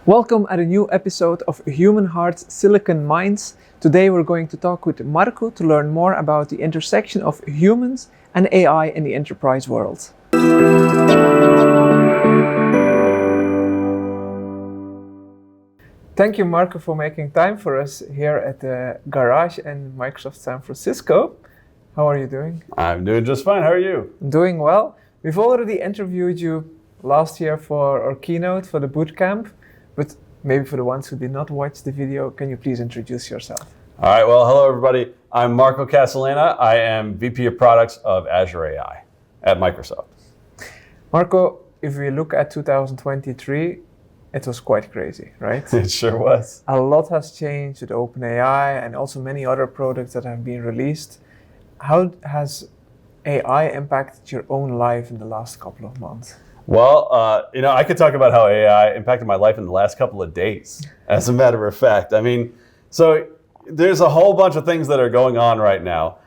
Welcome at a new episode of Human Hearts Silicon Minds. Today we're going to talk with Marco to learn more about the intersection of humans and AI in the enterprise world. Thank you, Marco, for making time for us here at the garage in Microsoft San Francisco. How are you doing? I'm doing just fine. How are you? Doing well. We've already interviewed you last year for our keynote for the bootcamp, but maybe for the ones who did not watch the video, can you please introduce yourself? All right. Well, hello, everybody. I'm Marco Casalaina. I am VP of Products of Azure AI at Microsoft. Marco, if we look at 2023, it was quite crazy, right? It sure was. A lot has changed with OpenAI and also many other products that have been released. How has AI impacted your own life in the last couple of months? Well, I could talk about how AI impacted my life in the last couple of days, as a matter of fact. I mean, so there's a whole bunch of things that are going on right now.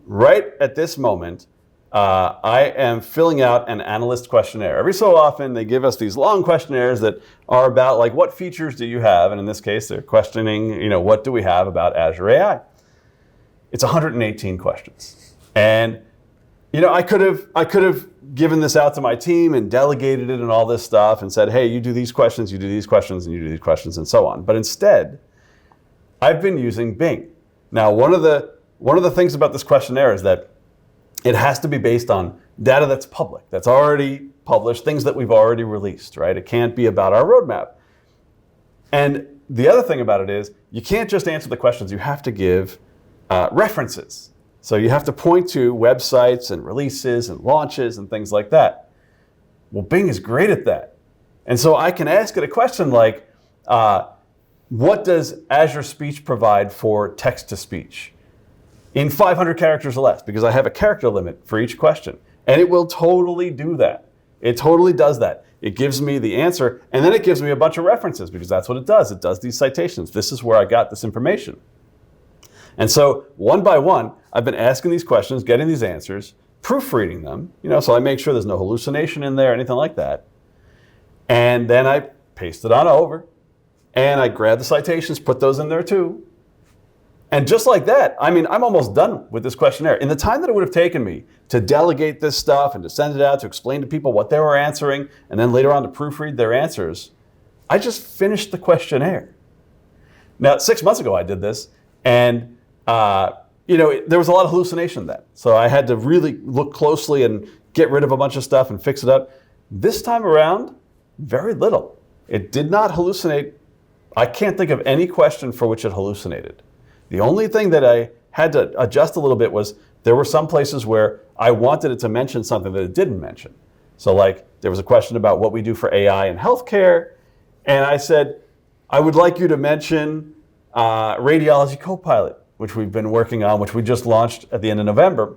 Right at this moment, I am filling out an analyst questionnaire. Every so often, they give us these long questionnaires that are about, like, what features do you have? And in this case, they're questioning, what do we have about Azure AI? It's 118 questions. And, I could have given this out to my team and delegated it and all this stuff and said, hey, you do these questions, you do these questions, and you do these questions, and so on. But instead, I've been using Bing. Now, one of the things about this questionnaire is that it has to be based on data that's public, that's already published, things that we've already released, right? It can't be about our roadmap. And the other thing about it is you can't just answer the questions, you have to give references. So you have to point to websites and releases and launches and things like that. Well, Bing is great at that. And so I can ask it a question like, what does Azure Speech provide for text-to-speech? In 500 characters or less, because I have a character limit for each question. And it will totally do that. It totally does that. It gives me the answer, and then it gives me a bunch of references, because that's what it does. It does these citations. This is where I got this information. And so one by one, I've been asking these questions, getting these answers, proofreading them, so I make sure there's no hallucination in there, anything like that. And then I paste it on over, and I grab the citations, put those in there too. And just like that, I'm almost done with this questionnaire. In the time that it would have taken me to delegate this stuff and to send it out, to explain to people what they were answering, and then later on to proofread their answers, I just finished the questionnaire. Now, 6 months ago I did this, and there was a lot of hallucination then. So I had to really look closely and get rid of a bunch of stuff and fix it up. This time around, very little. It did not hallucinate. I can't think of any question for which it hallucinated. The only thing that I had to adjust a little bit was there were some places where I wanted it to mention something that it didn't mention. So like there was a question about what we do for AI in healthcare. And I said, I would like you to mention Radiology Copilot, which we've been working on, which we just launched at the end of November,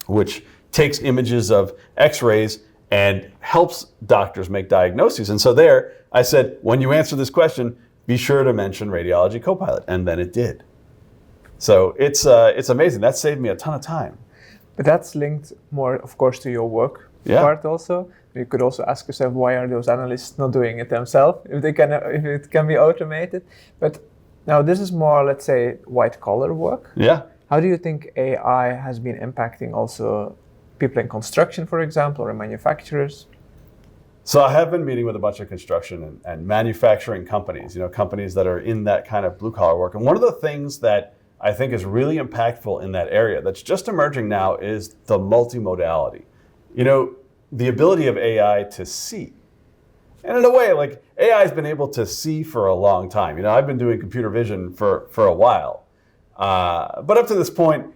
which takes images of x-rays and helps doctors make diagnoses. And so there, I said, when you answer this question, be sure to mention Radiology Copilot. And then it did. So it's amazing. That saved me a ton of time. But that's linked more, of course, to your work part also. You could also ask yourself, why are those analysts not doing it themselves if it can be automated? But now this is more, let's say, white collar work. Yeah. How do you think AI has been impacting also people in construction, for example, or manufacturers? So I have been meeting with a bunch of construction and manufacturing companies, companies that are in that kind of blue collar work. And one of the things that I think is really impactful in that area that's just emerging now is the multimodality. The ability of AI to see. And in a way, like AI has been able to see for a long time. I've been doing computer vision for a while. But up to this point,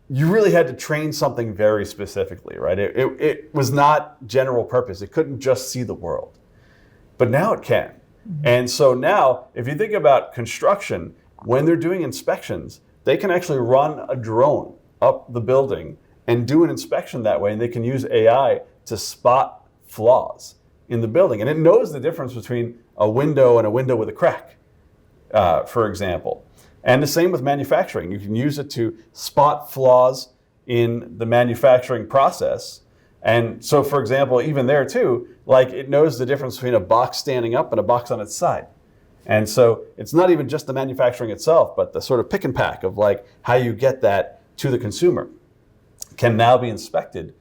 you really had to train something very specifically, right? It was not general purpose. It couldn't just see the world. But now it can. Mm-hmm. And so now, if you think about construction, when they're doing inspections, they can actually run a drone up the building and do an inspection that way. And they can use AI to spot flaws in the building. And it knows the difference between a window and a window with a crack, for example. And the same with manufacturing. You can use it to spot flaws in the manufacturing process And so, for example, even there too, like it knows the difference between a box standing up and a box on its side. And so it's not even just the manufacturing itself, but the sort of pick and pack of like how you get that to the consumer can now be inspected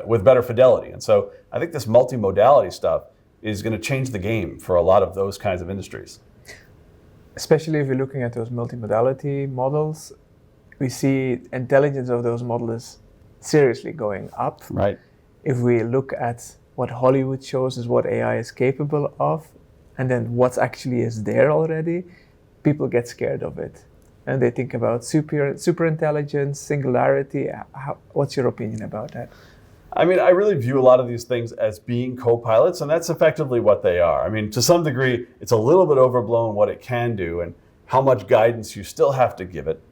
with better fidelity. And so I think this multimodality stuff is going to change the game for a lot of those kinds of industries. Especially if you're looking at those multimodality models, we see intelligence of those models seriously going up. Right. If we look at what Hollywood shows is what AI is capable of, and then what actually is there already, people get scared of it. And they think about super intelligence, singularity. What's your opinion about that? I mean, I really view a lot of these things as being co-pilots, and that's effectively what they are. I mean, to some degree, it's a little bit overblown what it can do and how much guidance you still have to give it.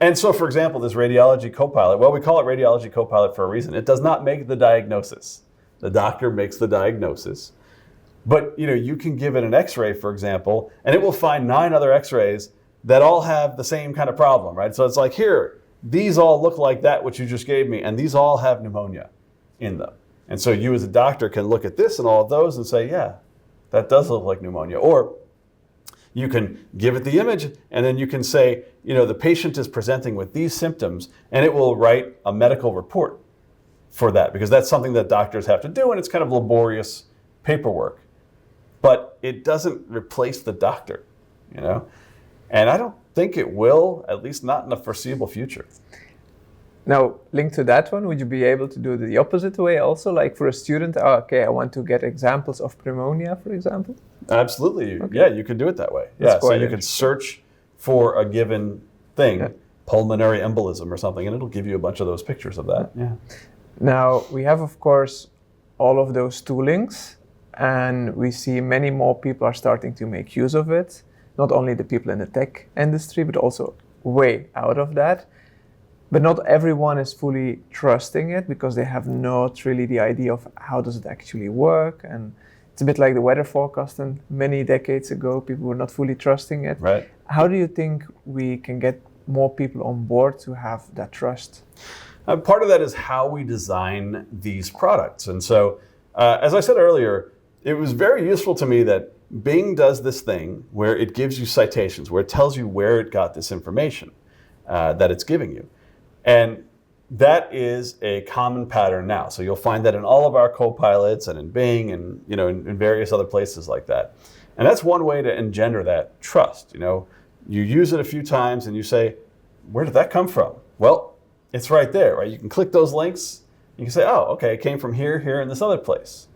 And so, for example, this radiology co-pilot, well, we call it radiology co-pilot for a reason. It does not make the diagnosis. The doctor makes the diagnosis. But you can give it an X-ray, for example, and it will find 9 other X-rays that all have the same kind of problem, right? So it's like, here, these all look like that, which you just gave me, and these all have pneumonia in them. And so you as a doctor can look at this and all of those and say, yeah, that does look like pneumonia. Or you can give it the image, and then you can say, the patient is presenting with these symptoms, and it will write a medical report for that, because that's something that doctors have to do, and it's kind of laborious paperwork. But it doesn't replace the doctor, And I don't think it will, at least not in the foreseeable future. Now, linked to that one, would you be able to do the opposite way also? Like for a student, I want to get examples of pneumonia, for example? Absolutely. Okay. Yeah, you can do it that way. So you can search for a given thing, pulmonary embolism or something, and it'll give you a bunch of those pictures of that. Yeah. Now, we have, of course, all of those toolings, and we see many more people are starting to make use of it. Not only the people in the tech industry, but also way out of that. But not everyone is fully trusting it because they have not really the idea of how does it actually work. And it's a bit like the weather forecast, and many decades ago, people were not fully trusting it. Right. How do you think we can get more people on board to have that trust? Part of that is how we design these products. And so, as I said earlier, it was very useful to me that Bing does this thing where it gives you citations, where it tells you where it got this information that it's giving you. And that is a common pattern now. So you'll find that in all of our co-pilots and in Bing and in various other places like that. And that's one way to engender that trust. You use it a few times and you say, where did that come from? Well, it's right there, right? You can click those links. You can say, oh, okay, it came from here, here, and this other place.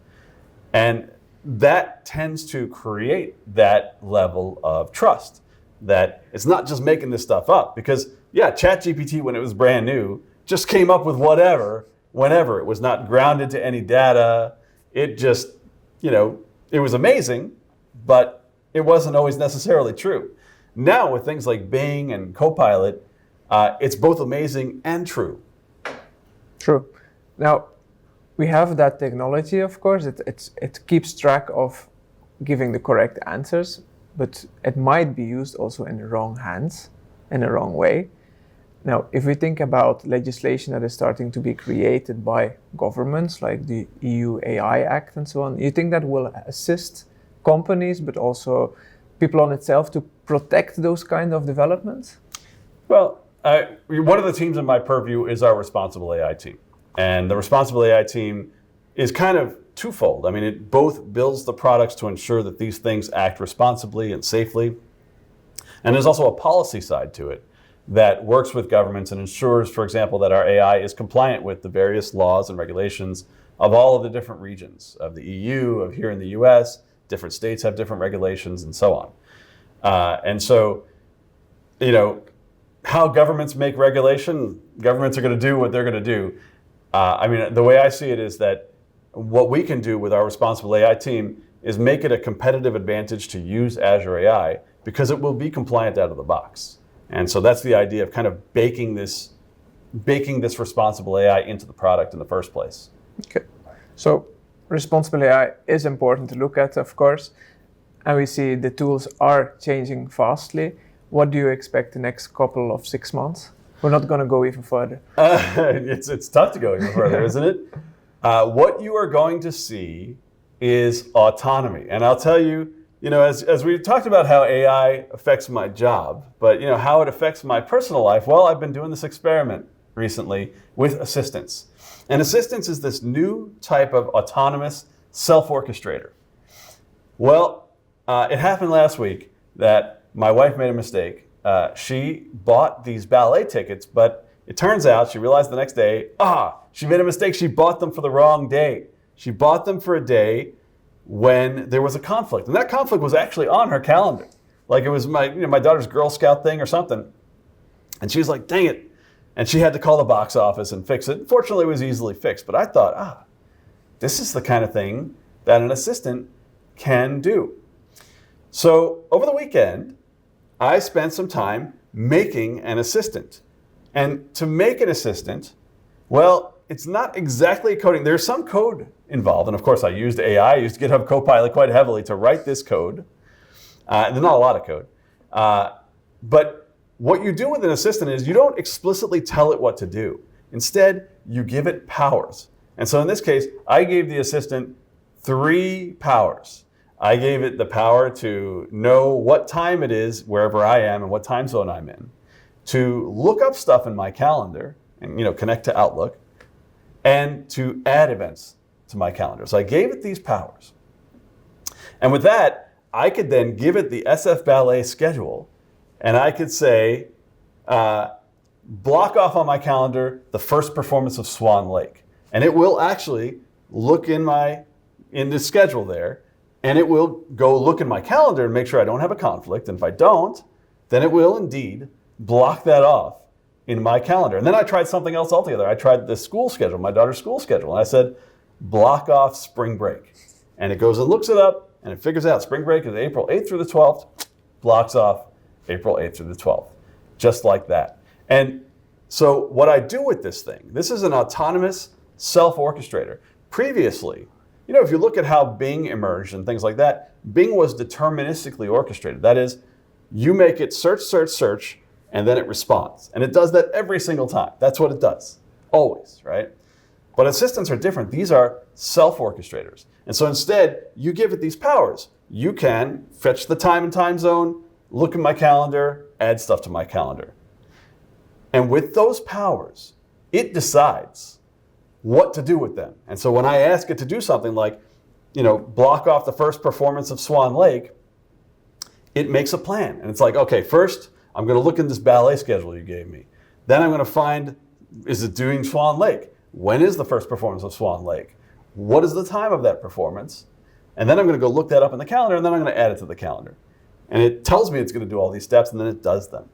And that tends to create that level of trust, that it's not just making this stuff up. Because, ChatGPT, when it was brand new, just came up with whatever, whenever. It was not grounded to any data. It just, it was amazing, but it wasn't always necessarily true. Now, with things like Bing and Copilot, it's both amazing and true. True. Now, we have that technology, of course. It keeps track of giving the correct answers, but it might be used also in the wrong hands, in the wrong way. Now, if we think about legislation that is starting to be created by governments, like the EU AI Act and so on, you think that will assist companies, but also people on itself to protect those kind of developments? Well, one of the teams in my purview is our responsible AI team. And the responsible AI team is kind of twofold. I mean, it both builds the products to ensure that these things act responsibly and safely. And there's also a policy side to it that works with governments and ensures, for example, that our AI is compliant with the various laws and regulations of all of the different regions of the EU, of here in the US. Different states have different regulations and so on. And so, how governments make regulation, governments are going to do what they're going to do. The way I see it is that what we can do with our responsible AI team is make it a competitive advantage to use Azure AI because it will be compliant out of the box. And so that's the idea of kind of baking this responsible AI into the product in the first place. Okay. So responsible AI is important to look at, of course, and we see the tools are changing fastly. What do you expect the next couple of 6 months? We're not going to go even further. It's tough to go even further, isn't it? What you are going to see is autonomy. And I'll tell you, as we talked about how AI affects my job, but how it affects my personal life, well, I've been doing this experiment recently with assistants. And assistants is this new type of autonomous self-orchestrator. Well, it happened last week that my wife made a mistake. She bought these ballet tickets, but it turns out she realized the next day, she made a mistake. She bought them for the wrong day. She bought them for a day when there was a conflict. And that conflict was actually on her calendar. Like it was my daughter's Girl Scout thing or something. And she was like, dang it. And she had to call the box office and fix it. Fortunately, it was easily fixed. But I thought, this is the kind of thing that an assistant can do. So over the weekend, I spent some time making an assistant. And to make an assistant, well, it's not exactly coding. There's some code involved. And of course, I used AI. I used GitHub Copilot quite heavily to write this code. There's not a lot of code. But what you do with an assistant is you don't explicitly tell it what to do. Instead, you give it powers. And so in this case, I gave the assistant 3 powers. I gave it the power to know what time it is wherever I am and what time zone I'm in, to look up stuff in my calendar and connect to Outlook, and to add events to my calendar. So I gave it these powers. And with that, I could then give it the SF Ballet schedule, and I could say, block off on my calendar the first performance of Swan Lake. And it will actually look in the schedule there, and it will go look in my calendar and make sure I don't have a conflict. And if I don't, then it will indeed block that off in my calendar. And then I tried something else altogether. I tried the school schedule, my daughter's school schedule. And I said, block off spring break. And it goes and looks it up, and it figures out spring break is April 8th through the 12th, blocks off April 8th through the 12th, just like that. And so what I do with this thing, this is an autonomous self-orchestrator. Previously, if you look at how Bing emerged and things like that, Bing was deterministically orchestrated. That is, you make it search, search, search, and then it responds. And it does that every single time. That's what it does, always, right? But assistants are different. These are self-orchestrators. And so instead, you give it these powers. You can fetch the time and time zone, look at my calendar, add stuff to my calendar. And with those powers, it decides what to do with them. And so when I ask it to do something like, block off the first performance of Swan Lake, it makes a plan. And it's like, okay, first, I'm going to look in this ballet schedule you gave me. Then I'm going to find, is it doing Swan Lake? When is the first performance of Swan Lake? What is the time of that performance? And then I'm going to go look that up in the calendar, and then I'm going to add it to the calendar. And it tells me it's going to do all these steps, and then it does them.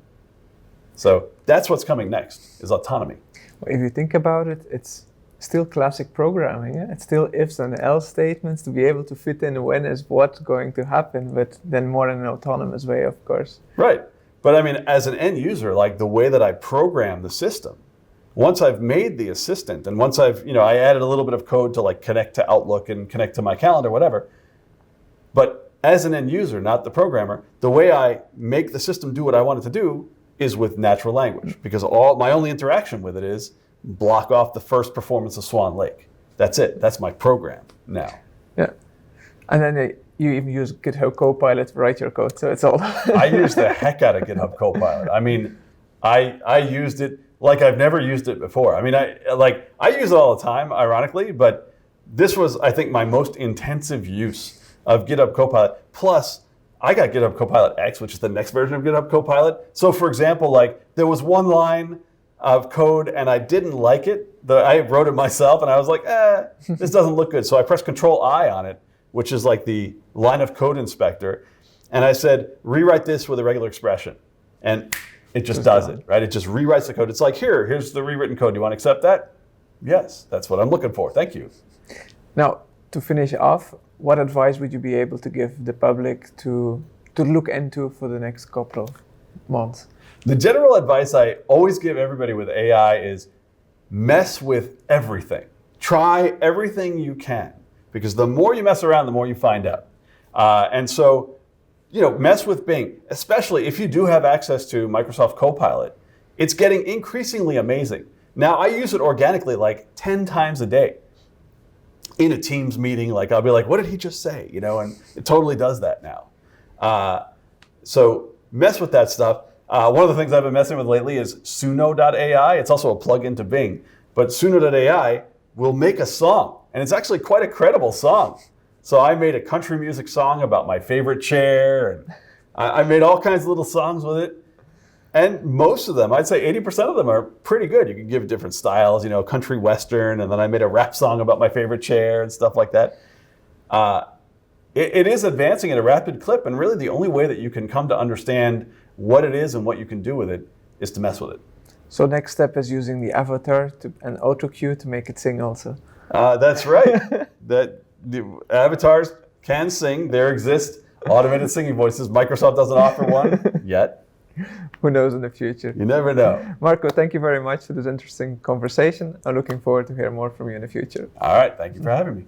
So that's what's coming next, is autonomy. Well, if you think about it, it's still classic programming. Yeah? It's still ifs and else statements to be able to fit in when is what going to happen, but then more in an autonomous way, of course. Right. But I mean, as an end user, like the way that I program the system, once I've made the assistant and once I've, I added a little bit of code to like connect to Outlook and connect to my calendar, whatever. But as an end user, not the programmer, the way I make the system do what I want it to do is with natural language, because my only interaction with it is block off the first performance of Swan Lake. That's it. That's my program now. Yeah. And then you even use GitHub Copilot to write your code, so it's all... I use the heck out of GitHub Copilot. I mean, I used it like I've never used it before. I mean, I use it all the time, ironically, but this was, I think, my most intensive use of GitHub Copilot. Plus, I got GitHub Copilot X, which is the next version of GitHub Copilot. So for example, like there was one line of code and I didn't like it. I wrote it myself and I was like, this doesn't look good. So I pressed Control I on it, which is like the line of code inspector. And I said, rewrite this with a regular expression. And it just does it, right? It just rewrites the code. It's like, here's the rewritten code. Do you want to accept that? Yes, that's what I'm looking for. Thank you. Now, to finish off, what advice would you be able to give the public to look into for the next couple of months? The general advice I always give everybody with AI is mess with everything. Try everything you can, because the more you mess around, the more you find out. And so, mess with Bing, especially if you do have access to Microsoft Copilot. it's getting increasingly amazing. Now, I use it organically like 10 times a day. In a Teams meeting, like I'll be like, what did he just say? You know, and it totally does that now. So mess with that stuff. One of the things I've been messing with lately is Suno.ai. It's also a plugin to Bing, but Suno.ai will make a song, and it's actually quite a credible song. So I made a country music song about my favorite chair, and I made all kinds of little songs with it. And most of them, I'd say 80% of them are pretty good. You can give different styles, you know, country western, and then I made a rap song about my favorite chair and stuff like that. It is advancing at a rapid clip, and really the only way that you can come to understand what it is and what you can do with it is to mess with it. So next step is using the avatar and auto cue to make it sing also. That's right. That the avatars can sing. There exist automated singing voices. Microsoft doesn't offer one yet. Who knows in the future? You never know. Marco, thank you very much for this interesting conversation. I'm looking forward to hear more from you in the future. All right. Thank you for having me.